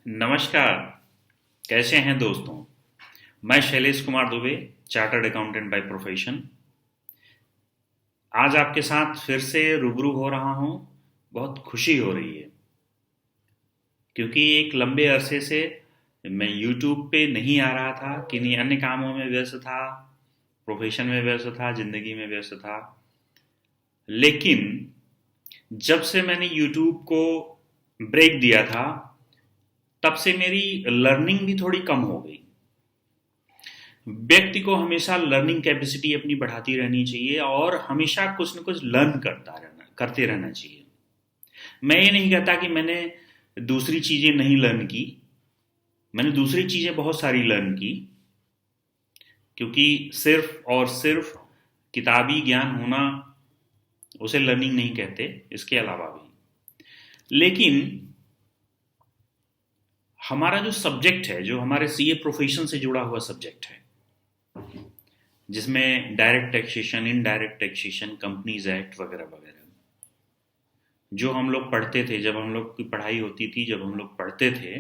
नमस्कार। कैसे हैं दोस्तों। मैं Shailesh Kumar Dubey, chartered accountant by profession. आज आपके साथ फिर से रूबरू हो रहा हूं। बहुत खुशी हो रही है क्योंकि एक लंबे अरसे से मैं यूट्यूब पे नहीं आ रहा था, किन्हीं अन्य कामों में व्यस्त था, प्रोफेशन में व्यस्त था, जिंदगी में व्यस्त था। लेकिन जब से मैंने यूट्यूब को ब्रेक दिया था, तब से मेरी लर्निंग भी थोड़ी कम हो गई। व्यक्ति को हमेशा लर्निंग कैपेसिटी अपनी बढ़ाती रहनी चाहिए और हमेशा कुछ न कुछ लर्न करते रहना चाहिए। मैं ये नहीं कहता कि मैंने दूसरी चीजें नहीं लर्न की। मैंने दूसरी चीजें बहुत सारी लर्न की, क्योंकि सिर्फ और सिर्फ किताबी ज्ञान होना उसे लर्निंग नहीं कहते, इसके अलावा भी। लेकिन हमारा जो सब्जेक्ट है, जो हमारे सीए प्रोफेशन से जुड़ा हुआ सब्जेक्ट है, जिसमें direct taxation, indirect taxation, companies act वगैरह वगैरह, जो हम लोग पढ़ते थे, जब हम लोग की पढ़ाई होती थी, जब हम लोग पढ़ते थे,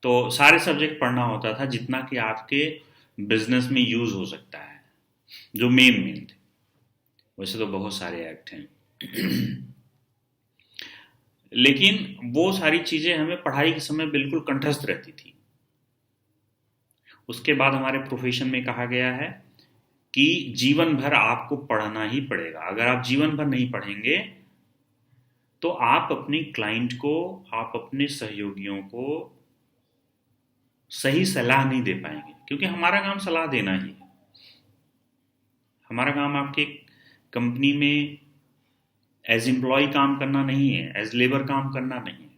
तो सारे सब्जेक्ट पढ़ना होता था जितना कि आपके बिजनेस में यूज हो सकता है, जो मेन मेन थे। वैसे तो बहुत सारे एक्ट हैं लेकिन वो सारी चीजें हमें पढ़ाई के समय बिल्कुल कंठस्थ रहती थी। उसके बाद हमारे प्रोफेशन में कहा गया है कि जीवन भर आपको पढ़ना ही पड़ेगा। अगर आप जीवन भर नहीं पढ़ेंगे तो आप अपने क्लाइंट को, आप अपने सहयोगियों को सही सलाह नहीं दे पाएंगे, क्योंकि हमारा काम सलाह देना ही है। हमारा काम आपके कंपनी में एज एम्प्लॉय काम करना नहीं है, एज लेबर काम करना नहीं है।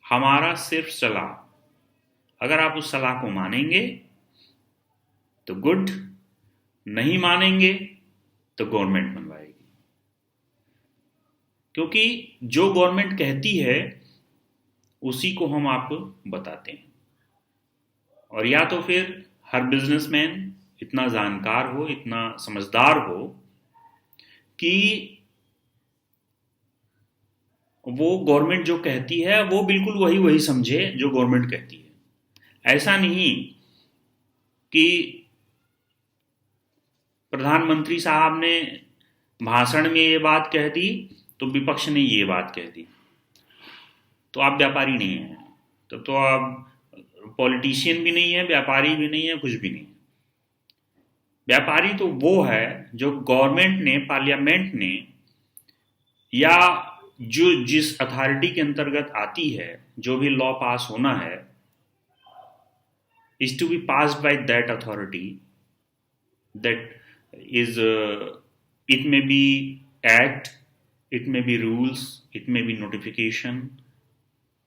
हमारा सिर्फ सलाह। अगर आप उस सलाह को मानेंगे तो गुड, नहीं मानेंगे तो गवर्नमेंट मनवाएगी। क्योंकि जो गवर्नमेंट कहती है उसी को हम आपको बताते हैं। और या तो फिर हर बिजनेसमैन इतना जानकार हो, इतना समझदार हो कि वो गवर्नमेंट जो कहती है वो बिल्कुल वही वही समझे जो गवर्नमेंट कहती है। ऐसा नहीं कि प्रधानमंत्री साहब ने भाषण में ये बात कह दी तो विपक्ष ने ये बात कह दी, तो आप व्यापारी नहीं हैं। तो आप पॉलिटिशियन भी नहीं है, व्यापारी भी नहीं है, कुछ भी नहीं है। व्यापारी तो वो है जो गवर्नमेंट ने, पार्लियामेंट ने, या जो जिस अथॉरिटी के अंतर्गत आती है, जो भी लॉ पास होना है, is to be passed by that authority. That is, it may be act, it may be rules, it may be notification,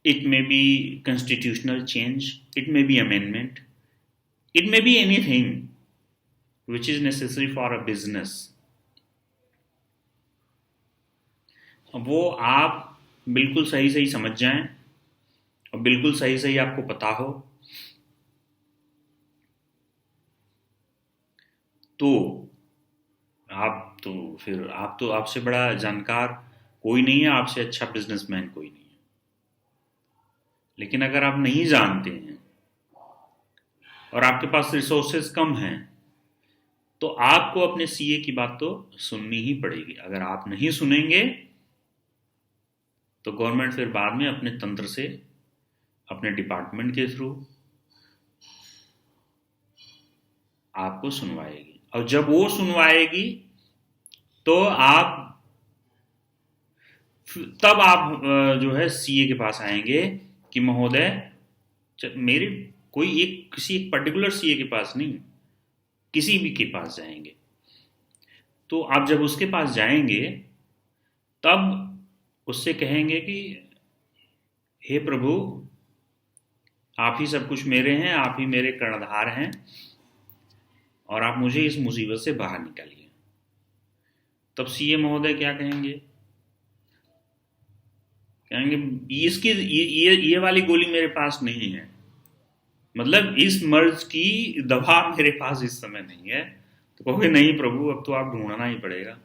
it may be constitutional change, it may be amendment, it may be anything which is necessary for a business. वो आप बिल्कुल सही सही समझ जाएं और बिल्कुल सही सही आपको पता हो, तो आप तो आपसे बड़ा जानकार कोई नहीं है, आपसे अच्छा बिजनेसमैन कोई नहीं है। लेकिन अगर आप नहीं जानते हैं और आपके पास रिसोर्सेज कम हैं, तो आपको अपने सीए की बात तो सुननी ही पड़ेगी। अगर आप नहीं सुनेंगे तो गवर्नमेंट फिर बाद में अपने तंत्र से, अपने डिपार्टमेंट के थ्रू आपको सुनवाएगी। और जब वो सुनवाएगी तो तब आप जो है सीए के पास आएंगे कि महोदय, मेरे किसी एक पर्टिकुलर सीए के पास नहीं, किसी भी के पास जाएंगे। तो आप जब उसके पास जाएंगे तब उससे कहेंगे कि हे प्रभु, आप ही सब कुछ मेरे हैं, आप ही मेरे कर्णधार हैं, और आप मुझे इस मुसीबत से बाहर निकालिए। तब सीए महोदय क्या कहेंगे? इसकी ये वाली गोली मेरे पास नहीं है, मतलब इस मर्ज की दवा मेरे पास इस समय नहीं है। तो कहोगे नहीं प्रभु, अब तो आप ढूंढना ही पड़ेगा।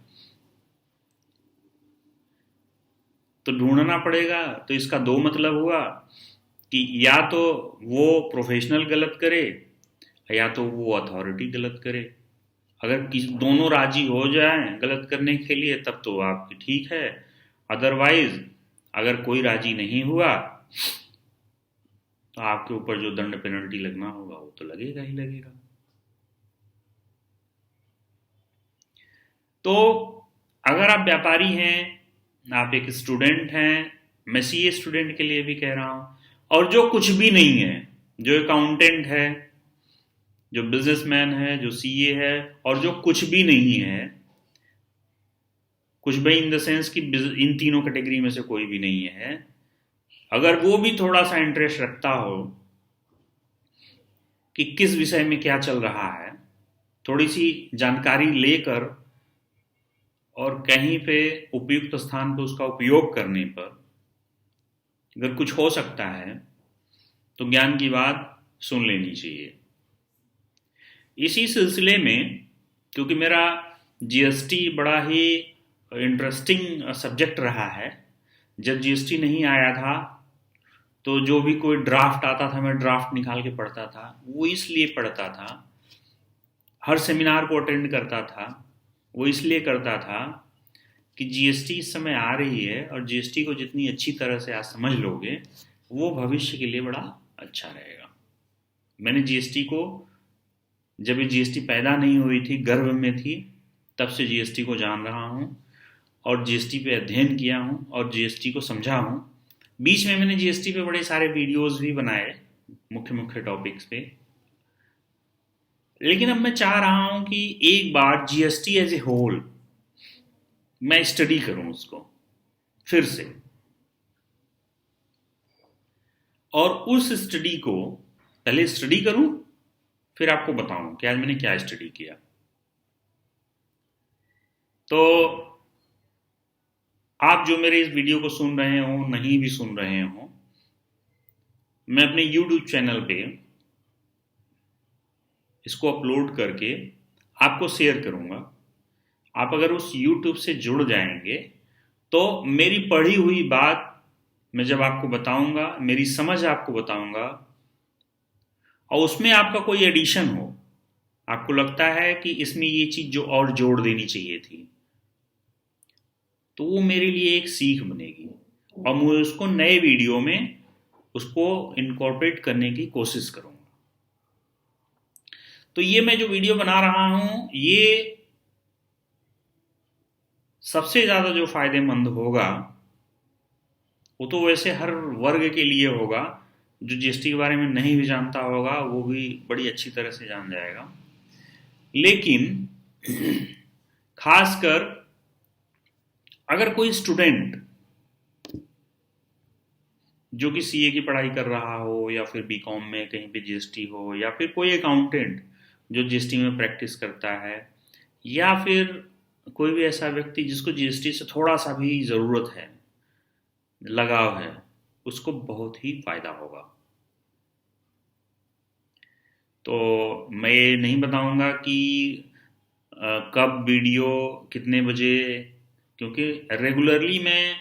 तो ढूंढना पड़ेगा तो इसका दो मतलब हुआ कि या तो वो प्रोफेशनल गलत करे या तो वो अथॉरिटी गलत करे। अगर किसी दोनों राजी हो जाएं गलत करने के लिए तब तो आपकी ठीक है, अदरवाइज अगर कोई राजी नहीं हुआ तो आपके ऊपर जो दंड पेनल्टी लगना होगा वो तो लगेगा ही लगेगा। तो अगर आप व्यापारी हैं, आप एक स्टूडेंट हैं, मैं सीए स्टूडेंट के लिए भी कह रहा हूं, और जो कुछ भी नहीं है, जो अकाउंटेंट है, जो बिजनेसमैन है, जो सीए है, और जो कुछ भी नहीं है, कुछ भी इन द सेंस कि इन तीनों कैटेगरी में से कोई भी नहीं है, अगर वो भी थोड़ा सा इंटरेस्ट रखता हो कि किस विषय में क्या चल रहा है, थोड़ी सी जानकारी लेकर और कहीं पे उपयुक्त स्थान पर उसका उपयोग करने पर अगर कुछ हो सकता है तो ज्ञान की बात सुन लेनी चाहिए। इसी सिलसिले में, क्योंकि मेरा जीएसटी बड़ा ही इंटरेस्टिंग सब्जेक्ट रहा है, जब जीएसटी नहीं आया था तो जो भी कोई ड्राफ्ट आता था मैं ड्राफ्ट निकाल के पढ़ता था। वो इसलिए पढ़ता था, हर सेमिनार को अटेंड करता था, वो इसलिए करता था कि जीएसटी इस समय आ रही है और जीएसटी को जितनी अच्छी तरह से आप समझ लोगे वो भविष्य के लिए बड़ा अच्छा रहेगा। मैंने जीएसटी को, जब ये जीएसटी पैदा नहीं हुई थी, गर्भ में थी, तब से जीएसटी को जान रहा हूँ और जीएसटी पे अध्ययन किया हूँ और जीएसटी को समझा हूँ। बीच में मैंने जीएसटी पे बड़े सारे वीडियोस भी बनाए मुख्य मुख्य टॉपिक्स पे, लेकिन अब मैं चाह रहा हूँ कि एक बार जीएसटी एज ए होल मैं स्टडी करूँ उसको फिर से, और उस स्टडी को पहले स्टडी करूँ फिर आपको बताऊं कि आज मैंने क्या स्टडी किया। तो आप जो मेरे इस वीडियो को सुन रहे हो, नहीं भी सुन रहे हो, मैं अपने YouTube चैनल पे इसको अपलोड करके आपको शेयर करूंगा। आप अगर उस YouTube से जुड़ जाएंगे तो मेरी पढ़ी हुई बात मैं जब आपको बताऊंगा, मेरी समझ आपको बताऊंगा, और उसमें आपका कोई एडिशन हो, आपको लगता है कि इसमें ये चीज जो और जोड़ देनी चाहिए थी, तो वो मेरे लिए एक सीख बनेगी और मैं उसको नए वीडियो में उसको इनकॉर्पोरेट करने की कोशिश करूंगा। तो ये मैं जो वीडियो बना रहा हूं, ये सबसे ज्यादा जो फायदेमंद होगा वो तो वैसे हर वर्ग के लिए होगा। जो जीएसटी के बारे में नहीं भी जानता होगा वो भी बड़ी अच्छी तरह से जान जाएगा, लेकिन खासकर अगर कोई स्टूडेंट जो कि सीए की पढ़ाई कर रहा हो या फिर बीकॉम में कहीं पे जीएसटी हो, या फिर कोई अकाउंटेंट जो जीएसटी में प्रैक्टिस करता है, या फिर कोई भी ऐसा व्यक्ति जिसको जीएसटी से थोड़ा सा भी ज़रूरत है, लगाव है, उसको बहुत ही फायदा होगा। तो मैं ये नहीं बताऊंगा कि कब वीडियो कितने बजे, क्योंकि रेगुलरली मैं,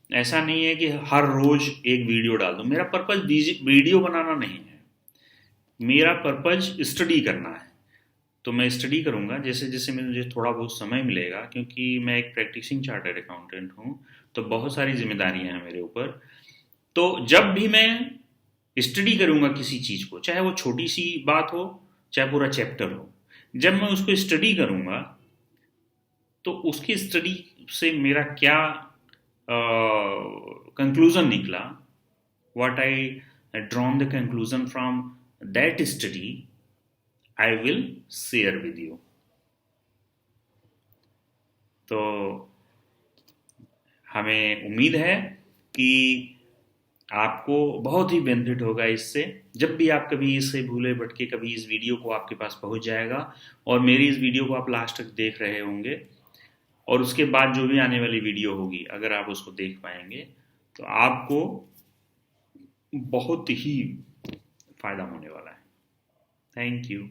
ऐसा नहीं है कि हर रोज एक वीडियो डाल दूं। मेरा पर्पज वीडियो बनाना नहीं है, मेरा पर्पज स्टडी करना है। तो मैं स्टडी करूंगा जैसे जैसे मुझे थोड़ा बहुत समय मिलेगा, क्योंकि मैं एक प्रैक्टिसिंग चार्टर्ड अकाउंटेंट हूं, तो बहुत सारी जिम्मेदारियां हैं मेरे ऊपर। तो जब भी मैं स्टडी करूंगा किसी चीज को, चाहे वो छोटी सी बात हो चाहे पूरा चैप्टर हो, जब मैं उसको स्टडी करूंगा तो उसकी स्टडी से मेरा क्या कंक्लूजन निकला, what I drawn the conclusion from that study, I will share with you. तो हमें उम्मीद है कि आपको बहुत ही बेनिफिट होगा इससे। जब भी आप कभी इससे भूले भटके कभी इस वीडियो को आपके पास पहुंच जाएगा और मेरी इस वीडियो को आप लास्ट तक देख रहे होंगे, और उसके बाद जो भी आने वाली वीडियो होगी अगर आप उसको देख पाएंगे तो आपको बहुत ही फायदा होने वाला है। Thank you.